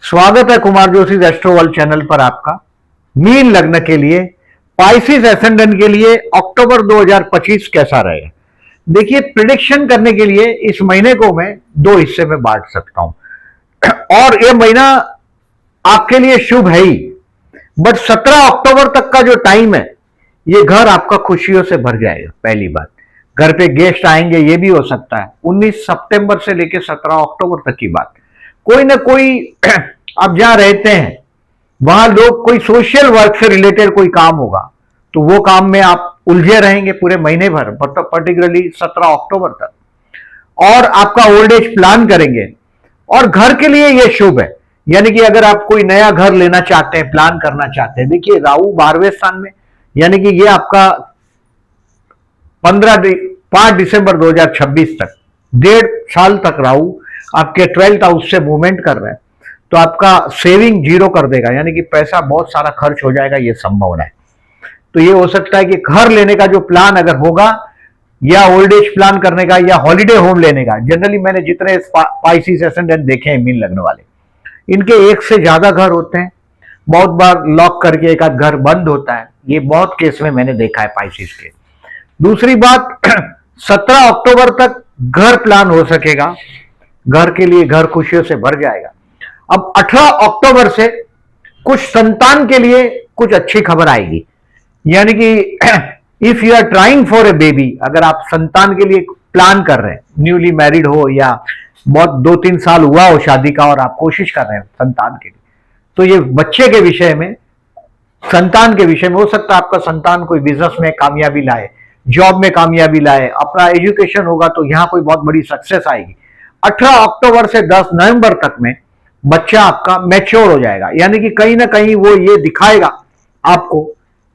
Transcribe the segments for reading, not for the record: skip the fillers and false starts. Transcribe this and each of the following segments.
स्वागत है Kumar Joshi astro world channel पर आपका। मीन लग्न के लिए, पाइसिस एसेंडेंट के लिए अक्टूबर 2025 कैसा रहेगा? देखिए, प्रिडिक्शन करने के लिए इस महीने को मैं दो हिस्से में बांट सकता हूं और यह महीना आपके लिए शुभ है ही, बट 17 अक्टूबर तक का जो टाइम है, यह घर आपका खुशियों से भर जाएगा। पहली बात, घर पे गेस्ट आएंगे, यह भी हो सकता है। 19 सितंबर से लेकर 17 अक्टूबर तक की बात, कोई ना कोई आप जहां रहते हैं वहां लोग कोई सोशल वर्क से रिलेटेड कोई काम होगा, तो वो काम में आप उलझे रहेंगे पूरे महीने भर, पर्टिकुलरली 17 अक्टूबर तक। और आपका ओल्ड एज प्लान करेंगे और घर के लिए यह शुभ है। यानी कि अगर आप कोई नया घर लेना चाहते हैं, प्लान करना चाहते हैं, देखिए राहु 12वें स्थान में, यानी कि ये आपका 5 दिसंबर 2026 तक, 1.5 साल तक राहु आपके 12th हाउस से मूवमेंट कर रहा है, तो आपका सेविंग जीरो कर देगा, यानी कि पैसा बहुत सारा खर्च हो जाएगा, ये संभावना है। तो ये हो सकता है कि घर लेने का जो प्लान अगर होगा, या ओल्ड एज प्लान करने का, या हॉलिडे होम लेने का। जनरली मैंने जितने पाइसिस एसेंडेंट देखे हैं मीन लग्न वाले, इनके एक से ज्यादा घर होते हैं। बहुत बार लॉक करके एक आध घर बंद होता है, ये बहुत केस में मैंने देखा है पाइसिस के। दूसरी बात, 17 अक्टूबर तक घर प्लान हो सकेगा, घर के लिए घर खुशियों से भर जाएगा। अब 18 अक्टूबर से कुछ संतान के लिए कुछ अच्छी खबर आएगी, यानी कि if you are trying for a baby, अगर आप संतान के लिए प्लान कर रहे हैं, न्यूली मैरिड हो या बहुत 2-3 साल हुआ हो शादी का और आप कोशिश कर रहे हैं संतान के लिए, तो ये बच्चे के विषय में, संतान के विषय में हो सकता है आपका संतान कोई बिजनेस में कामयाबी लाए, जॉब में कामयाबी लाए, अपना एजुकेशन होगा तो यहां कोई बहुत बड़ी सक्सेस आएगी। 18 अक्टूबर से 10 नवंबर तक में बच्चा आपका मैच्योर हो जाएगा, यानी कि कहीं ना कहीं वो ये दिखाएगा आपको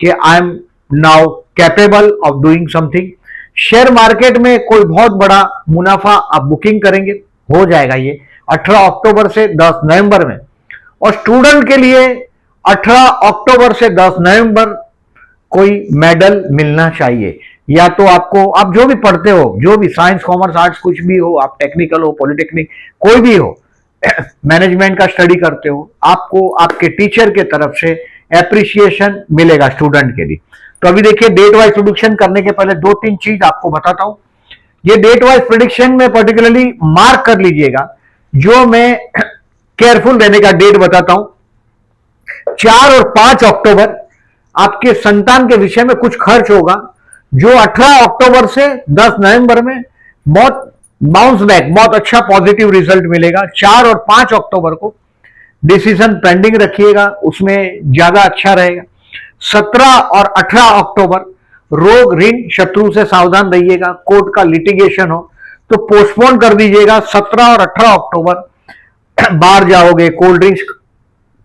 कि I am now capable of doing something. Share market में कोई बहुत बड़ा मुनाफा आप बुकिंग करेंगे, हो जाएगा ये 18 अक्टूबर से 10 नवंबर में। और स्टूडेंट के लिए 18 अक्टूबर से 10 नवंबर कोई मेडल मिलना चाहिए, या तो आपको, आप जो भी पढ़ते हो, जो भी साइंस कॉमर्स आर्ट्स कुछ भी हो, आप टेक्निकल हो, पॉलिटेक्निक कोई भी हो, मैनेजमेंट का स्टडी करते हो, आपको आपके टीचर के तरफ से एप्रिसिएशन मिलेगा स्टूडेंट के लिए। तो अभी देखिए, डेट वाइज प्रोडिक्शन करने के पहले 2-3 चीज आपको बताता हूं। ये डेट वाइज प्रोडिक्शन में पर्टिकुलरली मार्क कर लीजिएगा, जो मैं केयरफुल रहने का डेट बताता हूं। 4 और 5 अक्टूबर आपके संतान के विषय में कुछ खर्च होगा, जो 18 अक्टूबर से 10 नवंबर में बहुत बाउंस बैक, बहुत अच्छा पॉजिटिव रिजल्ट मिलेगा। 4 और 5 अक्टूबर को डिसीजन पेंडिंग रखिएगा, उसमें ज्यादा अच्छा रहेगा। 17 और 18 अक्टूबर रोग ऋण शत्रु से सावधान रहिएगा, कोर्ट का लिटिगेशन हो तो पोस्टपोन कर दीजिएगा। 17 और 18 अक्टूबर बाहर जाओगे, कोल्ड ड्रिंक्स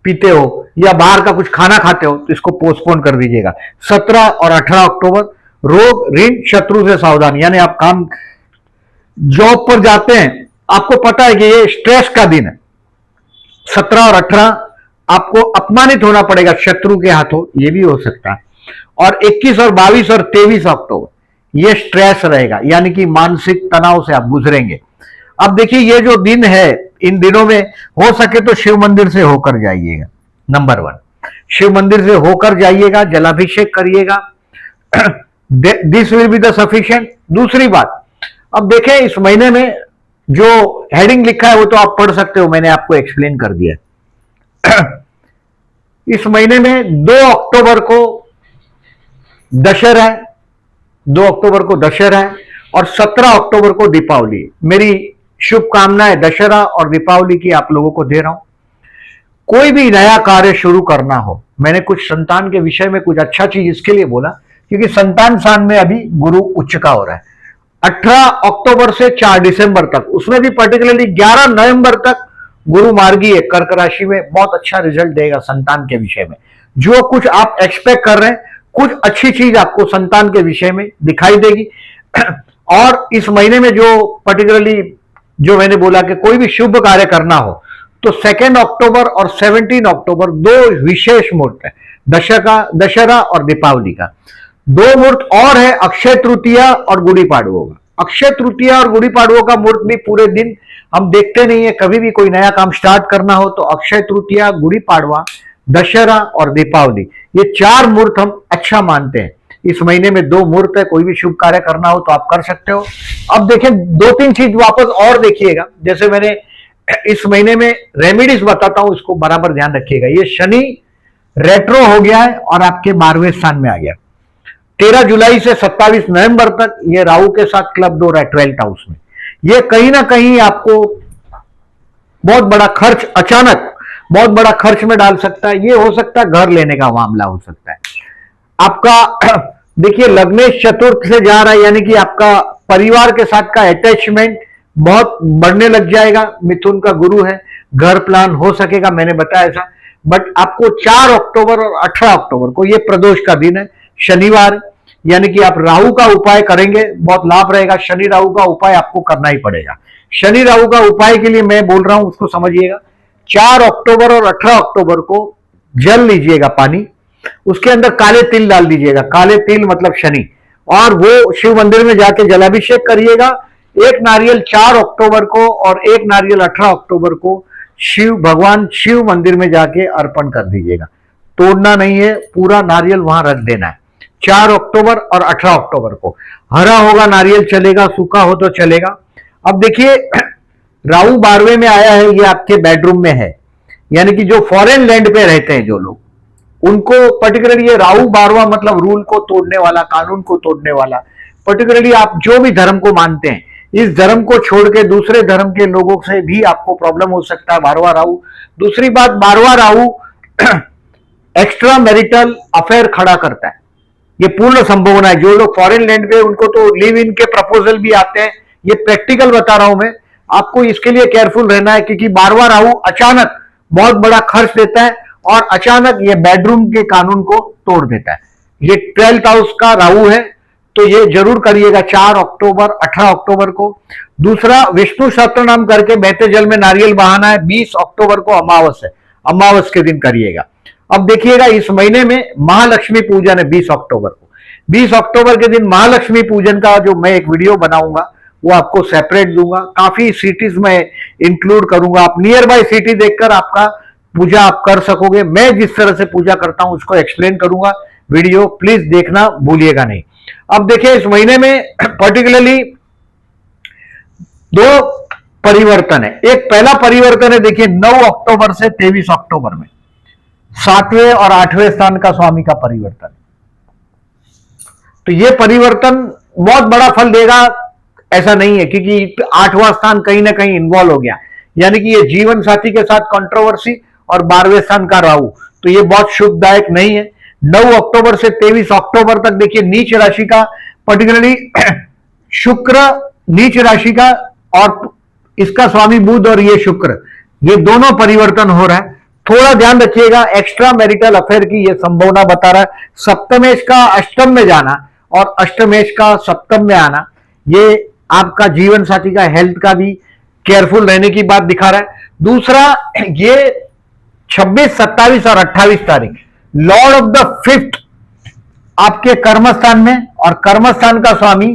पीते हो या बाहर का कुछ खाना खाते हो तो इसको पोस्टपोन कर दीजिएगा। 17 और 18 अक्टूबर रोग ऋण शत्रु से सावधान, यानी आप काम जॉब पर जाते हैं, आपको पता है कि ये स्ट्रेस का दिन है, 17 और 18 आपको अपमानित होना पड़ेगा शत्रु के हाथों, ये भी हो सकता है। और 21 और 22 और 23 अक्टूबर ये स्ट्रेस रहेगा, यानी कि मानसिक तनाव से आप गुजरेंगे। अब देखिए, ये जो दिन है, इन दिनों में हो सके तो शिव मंदिर से होकर जाइएगा। नंबर 1, शिव मंदिर से होकर जाइएगा, जलाभिषेक करिएगा, this will be the sufficient. दूसरी बात, अब देखें इस महीने में जो हेडिंग लिखा है वो तो आप पढ़ सकते हो, मैंने आपको एक्सप्लेन कर दिया। इस महीने में 2 अक्टूबर को दशहरा है, 2 अक्टूबर को दशहरा है और 17 अक्टूबर को दीपावली। मेरी शुभकामनाएं दशहरा और दीपावली की आप लोगों को दे रहा हूं। कोई भी नया कार्य शुरू करना हो, मैंने कुछ संतान के विषय में कुछ अच्छा चीज इसके लिए बोला क्योंकि संतान स्थान में अभी गुरु उच्च का हो रहा है। 18 अक्टूबर से 4 दिसंबर तक, उसमें भी पर्टिकुलरली 11 नवंबर तक गुरु मार्गी है कर्क राशि में, बहुत अच्छा रिजल्ट देगा संतान के विषय में। जो कुछ आप एक्सपेक्ट कर रहे हैं, कुछ अच्छी चीज आपको संतान के विषय में दिखाई देगी। और इस महीने में जो पर्टिकुलरली जो मैंने बोला कि कोई भी शुभ कार्य करना हो तो 2 अक्टूबर और 17 अक्टूबर 2 विशेष मुहूर्त है, दशहरा और दीपावली का। 2 मुहूर्त और है, अक्षय तृतीया और गुड़ी पाड़वों का। अक्षय तृतीया और गुड़ी पाड़वों का मुहूर्त भी पूरे दिन हम देखते नहीं है, कभी भी कोई नया काम स्टार्ट करना हो तो अक्षय तृतीया, गुड़ी पाड़वा, दशहरा और दीपावली, ये 4 मुहूर्त हम अच्छा मानते हैं। इस महीने में 2 मुहूर्त है, कोई भी शुभ कार्य करना हो तो आप कर सकते हो। अब देखें 2-3 चीज वापस और देखिएगा, जैसे मैंने इस महीने में रेमेडीज बताता हूं, इसको बराबर ध्यान रखिएगा। ये शनि रेट्रो हो गया है और आपके 12वें स्थान में आ गया। 13 जुलाई से 27 नवंबर तक ये राहु के साथ क्लब 2 रहा है 12th हाउस में। ये कहीं ना कहीं आपको बहुत बड़ा खर्च, अचानक बहुत बड़ा खर्च में डाल सकता है। ये हो सकता है घर लेने का मामला हो सकता है आपका। देखिए लग्नेश चतुर्थ से जा रहा है, यानी कि आपका परिवार के साथ का अटैचमेंट बहुत बढ़ने लग जाएगा। मिथुन का गुरु है, घर प्लान हो सकेगा, मैंने बताया ऐसा। बट आपको 4 अक्टूबर और 18 अक्टूबर को, ये प्रदोष का दिन है, शनिवार, यानी कि आप राहु का उपाय करेंगे, बहुत लाभ रहेगा। शनि राहु का उपाय आपको करना ही पड़ेगा। शनि राहु का उपाय के लिए मैं बोल रहा हूं, उसको समझिएगा। 4 अक्टूबर और 18 अक्टूबर को जल लीजिएगा पानी, उसके अंदर काले तिल डाल दीजिएगा। काले तिल मतलब शनि, और वो शिव मंदिर में जाके जलाभिषेक करिएगा। एक नारियल 4 अक्टूबर को और एक नारियल 18 अक्टूबर को भगवान शिव मंदिर में जाके अर्पण कर दीजिएगा। तोड़ना नहीं है, पूरा नारियल वहां रख देना है। 4 अक्टूबर और 18 अक्टूबर को हरा होगा नारियल चलेगा, सूखा हो तो चलेगा। अब देखिए राहु 12वें में आया है, ये आपके बेडरूम में है, यानी कि जो फॉरेन लैंड पे रहते हैं जो लोग, उनको पर्टिकुलरली ये राहु 12वां मतलब रूल को तोड़ने वाला, कानून को तोड़ने वाला। पर्टिकुलरली आप जो भी धर्म को मानते हैं, इस धर्म को छोड़ के दूसरे धर्म के लोगों से भी आपको प्रॉब्लम हो सकता है 12वां राहु। दूसरी बात, 12वां राहु एक्स्ट्रा मैरिटल अफेयर खड़ा करता है, ये पूर्ण संभावना है। जो लोग फॉरेन लैंड पे, उनको तो लिव इन के प्रपोजल भी आते हैं। ये प्रैक्टिकल बता रहा हूं मैं आपको, इसके लिए केयरफुल रहना है, क्योंकि 12वां राहु अचानक बहुत बड़ा खर्च देता है और अचानक ये बेडरूम के कानून को तोड़ देता है। ये 12th हाउस का राहु है, तो ये जरूर करिएगा 4 अक्टूबर 18 अक्टूबर को। दूसरा, विष्णु सहस्त्र नाम करके बहते जल में नारियल बहाना है। 20 अक्टूबर को अमावस है, अमावस के दिन करिएगा। अब देखिएगा इस महीने में महालक्ष्मी पूजन है 20 अक्टूबर को। 20 अक्टूबर के दिन महालक्ष्मी पूजन का जो मैं एक वीडियो बनाऊंगा वो आपको सेपरेट दूंगा। काफी सिटीज में इंक्लूड करूंगा, आप नियर बाय सिटी देखकर आपका पूजा आप कर सकोगे। मैं जिस तरह से पूजा करता हूं उसको एक्सप्लेन करूंगा, वीडियो प्लीज देखना भूलिएगा नहीं। अब देखिए इस महीने में पर्टिकुलरली 2 परिवर्तन है। एक पहला परिवर्तन है, देखिए 9 अक्टूबर से 23 अक्टूबर में 7वें और 8वें स्थान का स्वामी का परिवर्तन। तो ये परिवर्तन बहुत बड़ा फल देगा ऐसा नहीं है, क्योंकि 8वां स्थान कहीं ना कहीं इन्वॉल्व हो गया, यानी कि ये जीवन साथी के साथ कंट्रोवर्सी, और 12वें स्थान का राहु, तो ये बहुत शुभदायक नहीं है। 9 अक्टूबर से 23 अक्टूबर तक देखिए नीच राशि का, पर्टिकुलरली शुक्र नीच राशि का, और इसका स्वामी बुध और ये शुक्र, ये दोनों परिवर्तन हो रहा है। थोड़ा ध्यान रखिएगा, एक्स्ट्रा मैरिटल अफेयर की ये संभावना बता रहा है। सप्तमेश का अष्टम में जाना और अष्टमेश का सप्तम में आना, ये आपका जीवन साथी का हेल्थ का भी केयरफुल रहने की बात दिखा रहा है। दूसरा, ये 26, 27 और 28 तारीख लॉर्ड ऑफ द 5th आपके कर्मस्थान में, और कर्मस्थान का स्वामी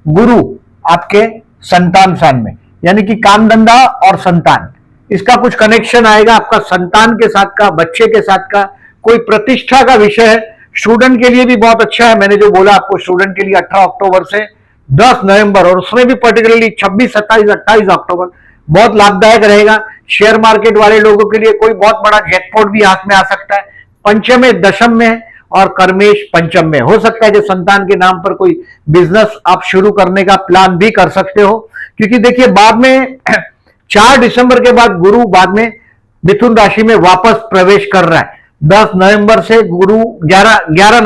गुरु आपके संतान स्थान में, यानी कि काम धंधा और संतान, इसका कुछ कनेक्शन आएगा आपका संतान के साथ का, बच्चे के साथ का, कोई प्रतिष्ठा का विषय है। स्टूडेंट के लिए भी बहुत अच्छा है, मैंने जो बोला आपको, स्टूडेंट के लिए 18 अक्टूबर से 10 नवंबर, और उसमें भी पर्टिकुलरली 26, 27, 28 अक्टूबर बहुत लाभदायक रहेगा। शेयर मार्केट वाले लोगों के लिए कोई बहुत बड़ा जैकपॉट भी हाथ में आ सकता है। पंचम में, दशम में और कर्मेश पंचम में, हो सकता है कि संतान के नाम पर कोई बिजनेस आप शुरू करने का प्लान भी कर सकते हो, क्योंकि देखिए बाद में 4 दिसंबर के बाद गुरु बाद में मिथुन राशि में वापस प्रवेश कर रहा है। 10 नवंबर से गुरु 11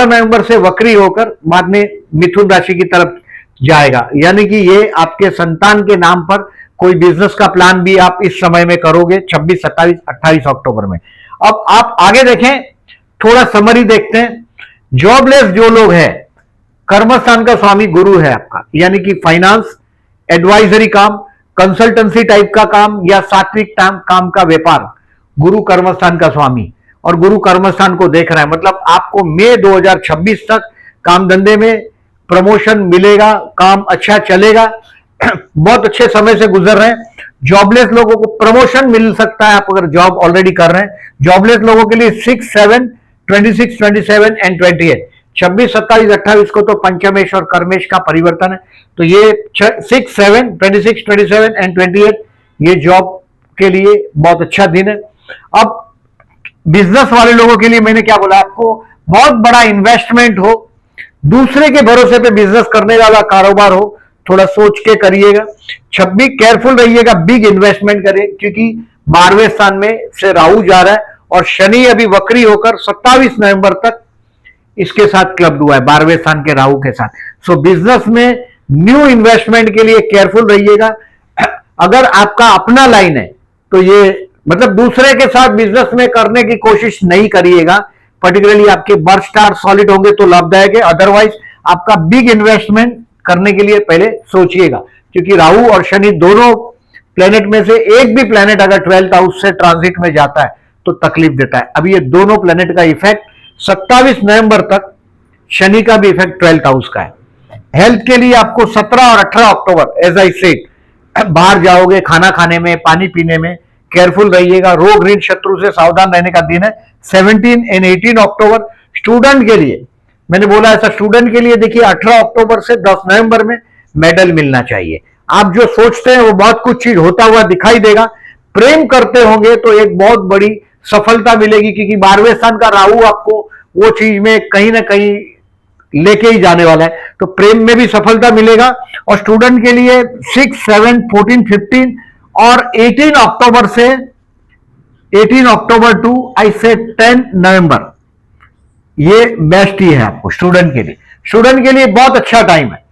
नवंबर से वक्री होकर बाद में मिथुन राशि की तरफ जाएगा, यानी कि ये आपके संतान के नाम पर कोई बिजनेस का प्लान भी आप इस समय में करोगे 26, 27, 28 अक्टूबर में। अब आप आगे देखें, थोड़ा समरी देखते हैं। जॉबलेस जो लोग हैं, कर्मस्थान का स्वामी गुरु है आपका, यानी कि फाइनेंस, एडवाइजरी काम, कंसल्टेंसी टाइप का काम या सात्विक काम का व्यापार, गुरु कर्मस्थान का स्वामी, और गुरु कर्मस्थान को देख रहा है, मतलब आपको मई 2026 तक काम धंधे में प्रमोशन मिलेगा, काम अच्छा चलेगा। बहुत अच्छे समय से गुजर रहे हैं। जॉबलेस लोगों को प्रमोशन मिल सकता है, आप अगर जॉब ऑलरेडी कर रहे हैं। जॉबलेस लोगों के लिए 6, 7, 26, 27 एंड 28, 26, 27, 28 को तो पंचमेश और कर्मेश का परिवर्तन है। तो ये 6, 7, 26, 27 एंड 28 ये जॉब के लिए बहुत अच्छा दिन है। अब बिजनेस वाले लोगों के लिए मैंने क्या बोला आपको, बहुत बड़ा इन्वेस्टमेंट हो, दूसरे के भरोसे पे बिजनेस करने वाला कारोबार हो, थोड़ा सोच के करिएगा। 26 केयरफुल रहिएगा, बिग इन्वेस्टमेंट करें, क्योंकि 12वें स्थान में से राहु जा रहा है और शनि अभी वक्री होकर 27 नवंबर तक इसके साथ क्लब हुआ है, 12वें स्थान के राहु के साथ। सो बिजनेस में न्यू इन्वेस्टमेंट के लिए केयरफुल रहिएगा। अगर आपका अपना लाइन है तो ये मतलब दूसरे के साथ बिजनेस में करने की कोशिश नहीं करिएगा। पर्टिकुलरली आपके बर्थ स्टार सॉलिड होंगे तो लाभदायक है, अदरवाइज आपका बिग इन्वेस्टमेंट करने के लिए पहले सोचिएगा, क्योंकि राहु और शनि दोनों प्लेनेट में से एक भी प्लेनेट अगर 12th हाउस से ट्रांजिट में जाता है तो तकलीफ देता है। अभी ये दोनों प्लेनेट का इफेक्ट 27 नवंबर तक, शनि का भी इफेक्ट 12th हाउस का है। हेल्थ के लिए आपको 17 और 18 अक्टूबर एज आई सेड बाहर जाओगे, खाना खाने में, पानी पीने में केयरफुल रहिएगा। रोग ऋण शत्रु से सावधान रहने का दिन है। 17 एंड 18 अक्टूबर स्टूडेंट के लिए मैंने बोला ऐसा, स्टूडेंट के लिए देखिए 18 अक्टूबर से 10 नवंबर में मेडल मिलना चाहिए। आप जो सोचते हैं वो बहुत कुछ चीज होता हुआ दिखाई देगा। प्रेम करते होंगे तो एक बहुत बड़ी सफलता मिलेगी, क्योंकि 12वें स्थान का राहु आपको वो चीज में कहीं ना कहीं लेके ही जाने वाला है, तो प्रेम में भी सफलता मिलेगा। और स्टूडेंट के लिए 6, 7, 14, 15 और 18 अक्टूबर से 18 अक्टूबर टू आई से 10 नवंबर ये बेस्ट ही है आपको स्टूडेंट के लिए। स्टूडेंट के लिए बहुत अच्छा टाइम है।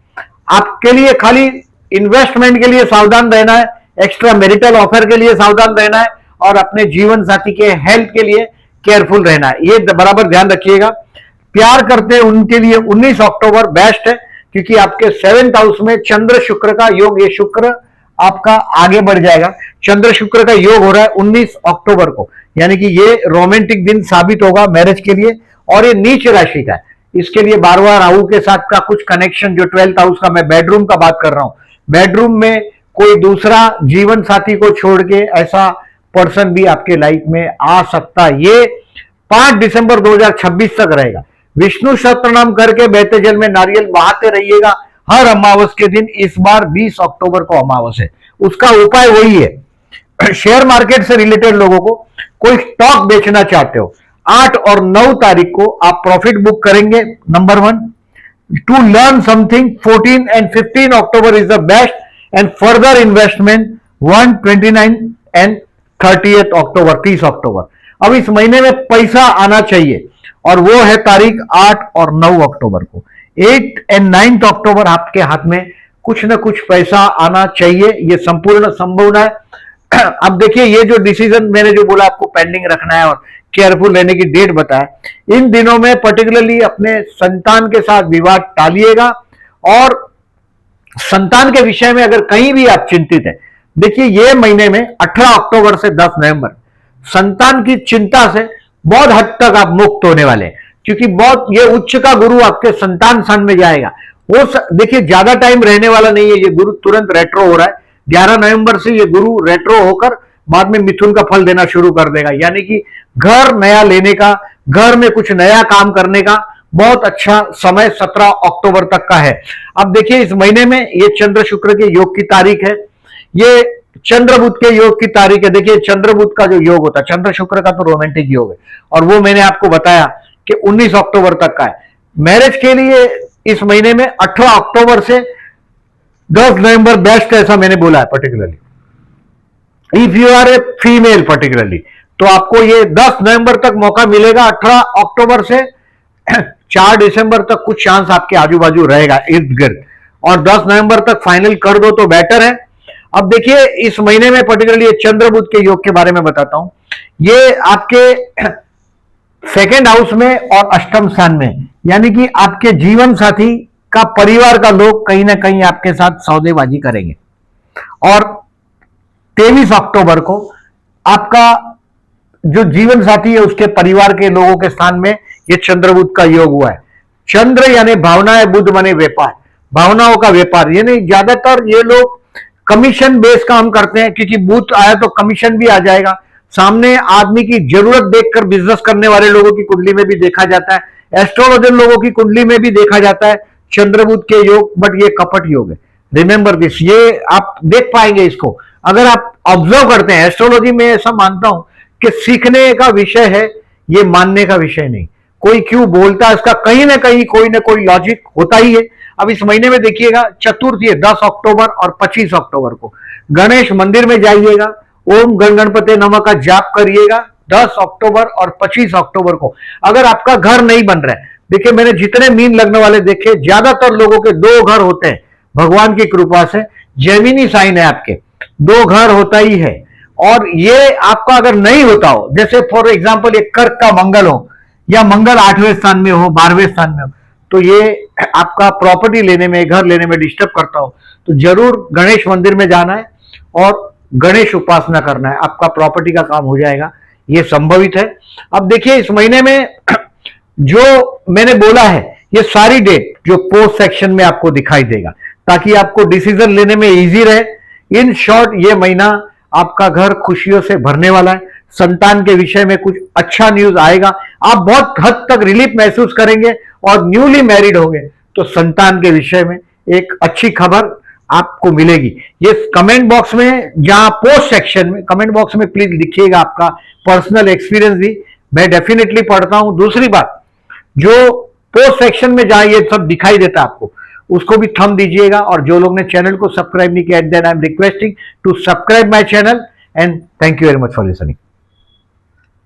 आपके लिए खाली इन्वेस्टमेंट के लिए सावधान रहना है, एक्स्ट्रा मैरिटल ऑफर के लिए सावधान रहना है और अपने जीवन साथी के हेल्थ के लिए केयरफुल रहना है, ये बराबर ध्यान रखिएगा। प्यार करते हैं उनके लिए 19 अक्टूबर बेस्ट है, क्योंकि आपके 7th हाउस में चंद्र शुक्र का योग, ये शुक्र आपका आगे बढ़ जाएगा। चंद्र शुक्र का योग हो रहा है 19 अक्टूबर को, यानी कि ये रोमांटिक दिन साबित होगा मैरिज के लिए। और ये नीच राशि का है, इसके लिए 12वां राहु के साथ का कुछ कनेक्शन, जो 12th हाउस का, मैं बेडरूम का बात कर रहा हूं। बेडरूम में कोई दूसरा जीवन साथी को छोड़ के ऐसा पर्सन भी आपके लाइफ में आ सकता है। ये 5 दिसंबर 2026 तक रहेगा। विष्णु सहस्त्र नाम करके बहते जल में नारियल बहाते रहिएगा हर अमावस के दिन। इस बार 20 अक्टूबर को अमावस है, उसका उपाय वही है। शेयर मार्केट से रिलेटेड लोगों को कोई स्टॉक बेचना चाहते हो, 8 और 9 तारीख को आप प्रॉफिट बुक करेंगे, number 1। To learn something 14 and 15 October is the best, and further investment 1, 29 and 30 October, 30 October. अब इस महीने में पैसा आना चाहिए और वो है तारीख 8 और 9 अक्टूबर को। 8 एंड 9 अक्टूबर आपके हाथ में कुछ ना कुछ पैसा आना चाहिए, ये संपूर्ण संभावना है। अब देखिए, ये जो डिसीजन मैंने जो बोला आपको पेंडिंग रखना है और केयरफुल रहने की डेट बताया, इन दिनों में पर्टिकुलरली अपने संतान के साथ विवाद टालिएगा। और संतान के विषय में अगर कहीं भी आप चिंतित हैं, देखिए ये महीने में 18 अक्टूबर से 10 नवंबर संतान की चिंता से बहुत हद तक आप मुक्त होने वाले हैं, क्योंकि बहुत ये उच्च का गुरु आपके संतान स्थान में जाएगा। वो देखिए ज्यादा टाइम रहने वाला नहीं है, ये गुरु तुरंत रेट्रो हो रहा है। 11 नवंबर से ये गुरु रेट्रो होकर बाद में मिथुन का फल देना शुरू कर देगा, यानी कि घर नया लेने का, घर में कुछ नया काम करने का बहुत अच्छा समय 17 अक्टूबर तक का है। अब देखिए इस महीने में ये चंद्र शुक्र के योग की तारीख है, ये चंद्र बुध के योग की तारीख है। देखिए चंद्र बुध का जो योग होता है, चंद्र शुक्र का तो रोमांटिक योग है, और वो मैंने आपको बताया कि 19 अक्टूबर तक का है। मैरिज के लिए इस महीने में 18 अक्टूबर से 10 नवंबर बेस्ट है, ऐसा मैंने बोला है particularly. If you are a female particularly, तो आपको ये 10 नवंबर तक मौका मिलेगा। 18 अक्टूबर से 4 दिसंबर तक कुछ चांस आपके आजू बाजू रहेगा इर्द गिर्द, और 10 नवंबर तक फाइनल कर दो तो बेटर है। अब देखिए इस महीने में पर्टिकुलरली चंद्र बुध के योग के बारे में बताता हूं। ये आपके 2nd हाउस में और अष्टम स्थान में, यानी कि आपके जीवन साथी का परिवार का लोग कहीं ना कहीं आपके साथ सौदेबाजी करेंगे। और 23 अक्टूबर को आपका जो जीवन साथी है उसके परिवार के लोगों के स्थान में ये चंद्र बुध का योग हुआ है। चंद्र यानी भावनाएं, बुध माने व्यापार, भावनाओं का व्यापार, यानी ज्यादातर ये लोग कमीशन बेस काम करते हैं, क्योंकि बूथ आया तो कमीशन भी आ जाएगा। सामने आदमी की जरूरत देखकर बिजनेस करने वाले लोगों की कुंडली में भी देखा जाता है, एस्ट्रोलॉजर लोगों की कुंडली में भी देखा जाता है चंद्रबुध के योग, बट ये कपट योग है। रिमेंबर दिस, ये आप देख पाएंगे इसको अगर आप ऑब्जर्व करते हैं। एस्ट्रोलॉजी में ऐसा मानता हूं कि सीखने का विषय है, ये मानने का विषय नहीं। कोई क्यों बोलता है, इसका कहीं ना कहीं कोई ना कोई लॉजिक होता ही है। अब इस महीने में देखिएगा चतुर्थी है 10 अक्टूबर और 25 अक्टूबर को, गणेश मंदिर में जाइएगा, ओम गण गणपति नमः का जाप करिएगा 10 अक्टूबर और 25 अक्टूबर को। अगर आपका घर नहीं बन रहा है, देखिए मैंने जितने मीन लगने वाले देखे, ज्यादातर लोगों के 2 घर होते हैं, भगवान की कृपा से जेमिनी साइन है आपके, 2 घर होता ही है। और ये आपका अगर नहीं होता हो, जैसे फॉर एग्जाम्पल एक कर्क का मंगल हो या मंगल 8वें स्थान में हो, 12वें स्थान में हो, तो ये आपका प्रॉपर्टी लेने में, घर लेने में डिस्टर्ब करता हो, तो जरूर गणेश मंदिर में जाना है और गणेश उपासना करना है, आपका प्रॉपर्टी का काम हो जाएगा, ये संभवित है। अब देखिए इस महीने में जो मैंने बोला है ये सारी डेट जो पोस्ट सेक्शन में आपको दिखाई देगा, ताकि आपको डिसीजन लेने में इजी रहे। इन शॉर्ट ये महीना आपका घर खुशियों से भरने वाला है। संतान के विषय में कुछ अच्छा न्यूज आएगा, आप बहुत हद तक रिलीफ महसूस करेंगे। और न्यूली मैरिड होंगे तो संतान के विषय में एक अच्छी खबर आपको मिलेगी। ये कमेंट बॉक्स में, जहां पोस्ट सेक्शन में, कमेंट बॉक्स में प्लीज लिखिएगा आपका पर्सनल एक्सपीरियंस भी, मैं डेफिनेटली पढ़ता हूं। दूसरी बात, जो पोस्ट सेक्शन में जहां ये सब दिखाई देता है आपको, उसको भी थंब दीजिएगा। और जो लोग ने चैनल को सब्सक्राइब नहीं किया, then I am requesting to subscribe my channel and thank you very much for listening.